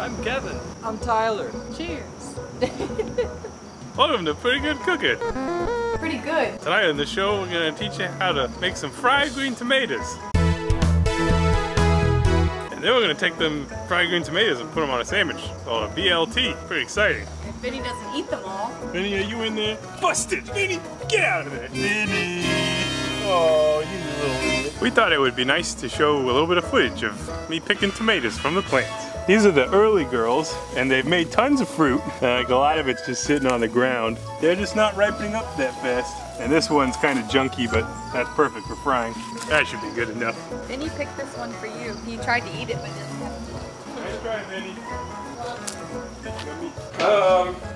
I'm Kevin. I'm Tyler. Cheers. Welcome to Pretty Good Cooking. Pretty good. Tonight on the show, we're gonna teach you how to make some fried green tomatoes. And then we're gonna take them fried green tomatoes and put them on a sandwich called a BLT. Pretty exciting. If Vinny doesn't eat them all. Vinny, are you in there? Busted! Vinny, get out of there! Vinny! Oh, you little idiot. We thought it would be nice to show a little bit of footage of me picking tomatoes from the plants. These are the early girls, and they've made tons of fruit. Like a lot of it's just sitting on the ground. They're just not ripening up that fast. And this one's kind of junky, but that's perfect for frying. That should be good enough. Vinny picked this one for you. He tried to eat it, but didn't have to. Nice try, Vinny.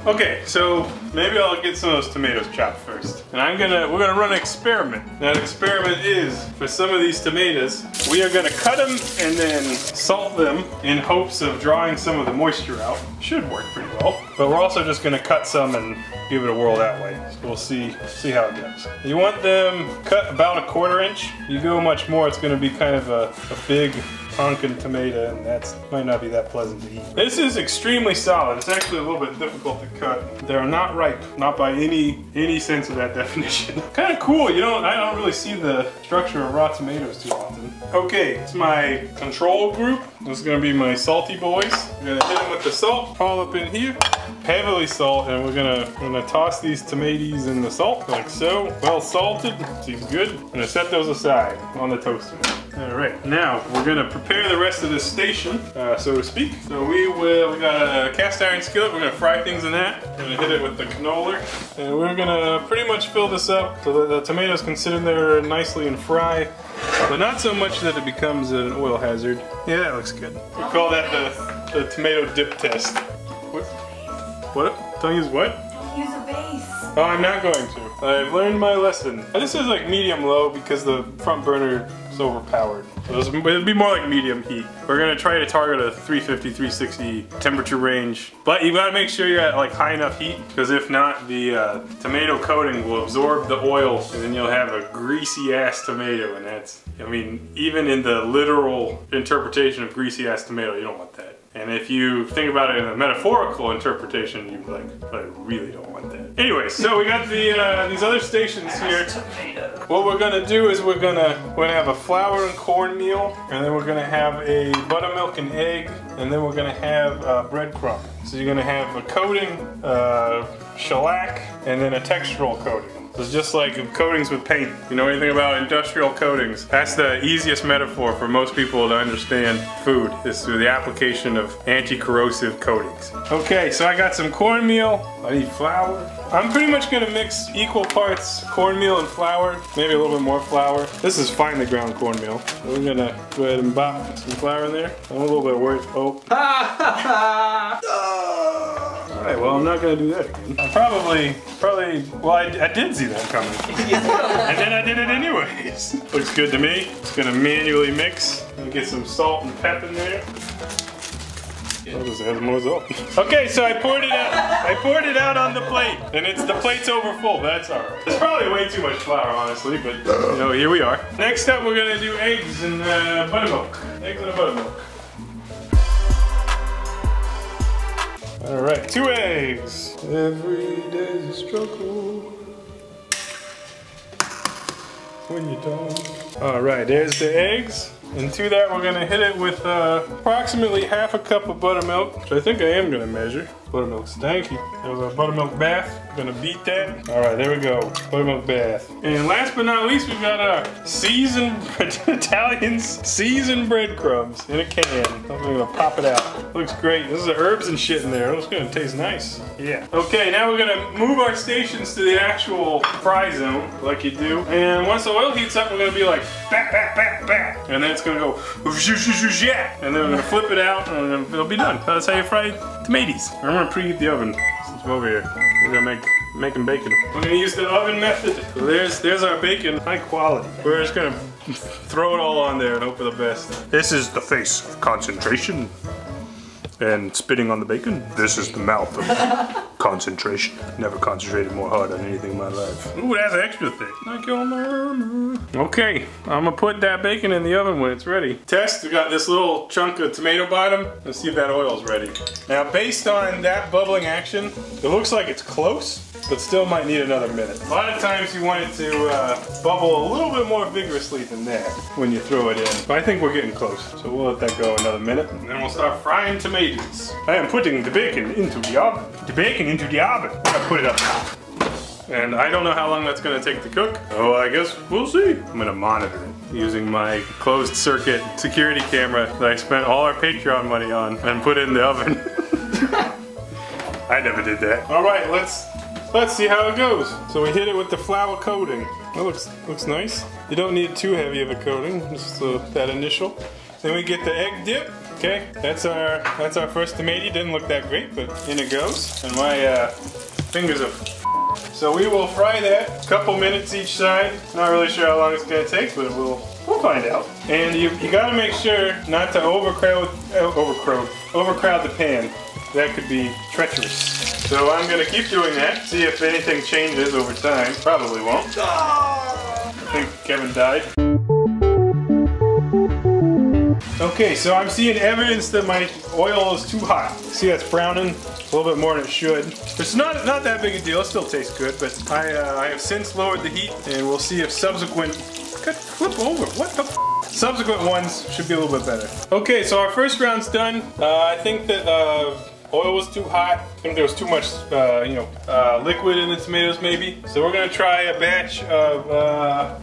Okay, so maybe I'll get some of those tomatoes chopped first. And we're gonna run an experiment. That experiment is, for some of these tomatoes, we are gonna cut them and then salt them in hopes of drawing some of the moisture out. Should work pretty well. But we're also just gonna cut some and give it a whirl that way. So we'll see how it goes. You want them cut about a 1/4 inch. You go much more, it's gonna be kind of a big honkin' tomato, and that might not be that pleasant to eat. This is extremely solid. It's actually a little bit difficult to cut. They're not ripe, not by any sense of that definition. Kind of cool. I don't really see the structure of raw tomatoes too often. Okay, it's my control group. This is gonna be my salty boys. We're gonna hit them with the salt all up in here. Heavily salt, and we're gonna toss these tomatoes in the salt like so. Well salted, seems good. I'm gonna set those aside on the toaster. All right, now we're gonna prepare the rest of this station, so to speak. So we got a cast iron skillet. We're gonna fry things in that. We're gonna hit it with the canola, and we're gonna pretty much fill this up so that the tomatoes can sit in there nicely and fry, but not so much that it becomes an oil hazard. Yeah, that looks good. We call that the tomato dip test. What? Don't use what? Use a base. Oh, I'm not going to. I've learned my lesson. This is like medium-low because the front burner is overpowered. So it'll be more like medium heat. We're gonna try to target a 350, 360 temperature range. But you gotta make sure you're at like high enough heat, because if not, the tomato coating will absorb the oil, and then you'll have a greasy ass tomato, and that's, I mean, even in the literal interpretation of greasy ass tomato, you don't want that. And if you think about it in a metaphorical interpretation, you'd be like, I really don't want that. Anyway, so we got these other stations here. What we're gonna do is we're gonna have a flour and cornmeal, and then we're gonna have a buttermilk and egg, and then we're gonna have breadcrumb. So you're gonna have a coating, shellac, and then a textural coating. So it's just like coatings with paint. You know anything about industrial coatings? That's the easiest metaphor for most people to understand food, is through the application of anti-corrosive coatings. Okay, so I got some cornmeal. I need flour. I'm pretty much gonna mix equal parts cornmeal and flour, maybe a little bit more flour. This is finely ground cornmeal. We're gonna go ahead and bop some flour in there. I'm a little bit worried. Oh. Alright, well, I'm not gonna do that again. Well, I did see that coming. And then I did it anyways. Looks good to me. Just gonna manually mix and get some salt and pep in there. I'll just add more salt. Okay, so I poured it out. I poured it out on the plate, and the plate's over full. That's alright. It's probably way too much flour, honestly, but you know, here we are. Next up, we're gonna do eggs and buttermilk. Eggs and buttermilk. Alright, 2 eggs. Every day's a struggle when you don't. Alright, there's the eggs. And to that, we're gonna hit it with approximately ½ a cup of buttermilk, which I think I am gonna measure. Buttermilk stanky. There's our buttermilk bath. We're gonna beat that. All right, there we go. Buttermilk bath. And last but not least, we've got our seasoned Italians seasoned breadcrumbs in a can. I'm gonna pop it out. Looks great. This is herbs and shit in there. It's gonna taste nice. Yeah. Okay, now we're gonna move our stations to the actual fry zone, like you do. And once the oil heats up, we're gonna be like bat, bat, bat, bat. And then it's gonna go yeah. And then we're gonna flip it out, and it'll be done. That's how you fry tomatoes. I'm gonna preheat the oven since we're over here. We're gonna make them bacon. We're gonna use the oven method. So there's our bacon, high quality. We're just gonna throw it all on there and hope for the best. This is the face of concentration and spitting on the bacon. This is the mouth of Concentration. Never concentrated more hard on anything in my life. Ooh, that's extra thick. Like your mama. Okay, I'm gonna put that bacon in the oven when it's ready. Test, we got this little chunk of tomato bottom. Let's see if that oil's ready. Now, based on that bubbling action, it looks like it's close, but still might need another minute. A lot of times you want it to bubble a little bit more vigorously than that when you throw it in. But I think we're getting close, so we'll let that go another minute, and then we'll start frying tomatoes. I am putting the bacon into the oven. The bacon into the oven. I put it up top. And I don't know how long that's gonna take to cook, so I guess we'll see. I'm gonna monitor it using my closed circuit security camera that I spent all our Patreon money on and put it in the oven. I never did that. All right, let's see how it goes. So we hit it with the flour coating. That looks nice. You don't need too heavy of a coating, just that initial. Then we get the egg dip. Okay, that's our first tomato. Didn't look that great, but in it goes. And my fingers are. So we will fry that a couple minutes each side. Not really sure how long it's gonna take, but we'll find out. And you gotta make sure not to overcrowd the pan. That could be treacherous. So I'm gonna keep doing that. See if anything changes over time. Probably won't. I think Kevin died. Okay, so I'm seeing evidence that my oil is too hot. See, that's browning a little bit more than it should. It's not that big a deal. It still tastes good, but I have since lowered the heat, and we'll see if subsequent. Flip over. What the? Subsequent ones should be a little bit better. Okay, so our first round's done. I think that oil was too hot. I think there was too much, liquid in the tomatoes maybe. So we're gonna try a batch of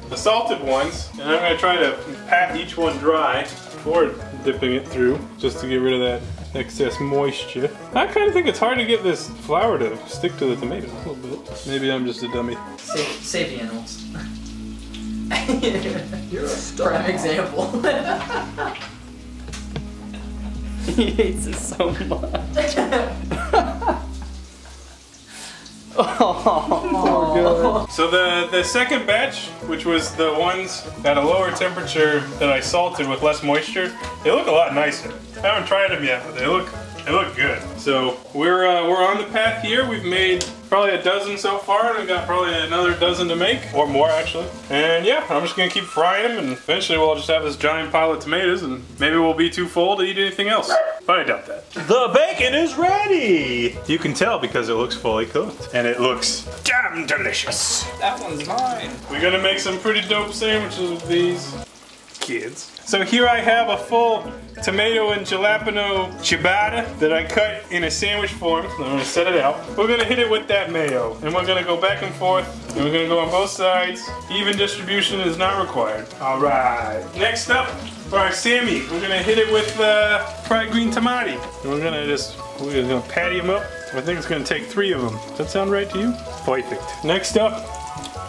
the salted ones, and I'm gonna try to pat each one dry before dipping it through, just to get rid of that excess moisture. I kind of think it's hard to get this flour to stick to the tomatoes a little bit. Maybe I'm just a dummy. Save the animals. You're a star. Prime example. He hates it so much. Oh, good. So the second batch, which was the ones at a lower temperature that I salted with less moisture, they look a lot nicer. I haven't tried them yet, but they look good. So we're on the path here. We've made probably a dozen so far, and we've got probably another dozen to make, or more actually. And yeah, I'm just gonna keep frying them, and eventually we'll just have this giant pile of tomatoes, and maybe we'll be too full to eat anything else. But I doubt that. The bacon is ready! You can tell because it looks fully cooked, and it looks damn delicious. That one's mine. We're gonna make some pretty dope sandwiches with these kids. So here I have a full tomato and jalapeno ciabatta that I cut in a sandwich form. I'm gonna set it out. We're gonna hit it with that mayo, and we're gonna go back and forth, and we're gonna go on both sides. Even distribution is not required. All right. Next up, for our Sammy, we're gonna hit it with fried green tamati. And we're gonna patty them up. I think it's gonna take 3 of them. Does that sound right to you? Perfect. Next up,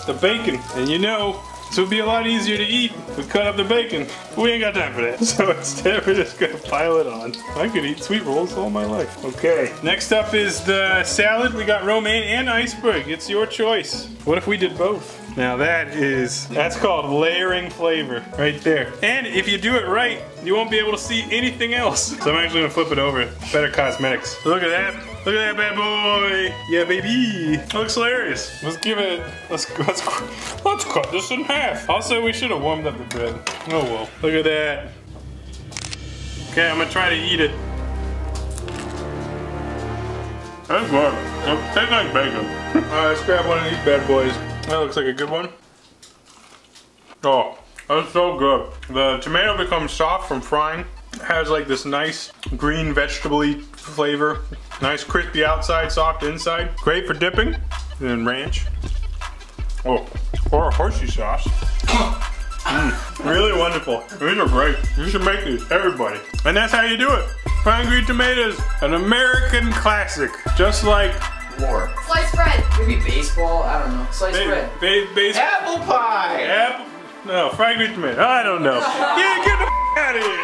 the bacon, and you know, this would be a lot easier to eat if we cut up the bacon. But we ain't got time for that. So instead we're just gonna pile it on. I could eat sweet rolls all my life. Okay, next up is the salad. We got romaine and iceberg. It's your choice. What if we did both? Now that's called layering flavor right there. And if you do it right, you won't be able to see anything else. So I'm actually gonna flip it over. Better cosmetics. Look at that. Look at that bad boy. Yeah, baby. It looks hilarious. Let's cut this in half. Also, we should have warmed up the bread. Oh well. Look at that. Okay, I'm gonna try to eat it. That's good. It tastes like bacon. Alright, let's grab one of these bad boys. That looks like a good one. Oh, that's so good. The tomato becomes soft from frying. It has like this nice green vegetable-y flavor. Nice crispy outside, soft inside. Great for dipping. And then ranch. Oh, or a Hershey sauce. Really wonderful. These are great. You should make these, everybody. And that's how you do it. Fried green tomatoes, an American classic. Just like War. Sliced bread. Maybe baseball. I don't know. Sliced bread. Apple pie. No, fried green tomato. I don't know. Yeah, get the out of here.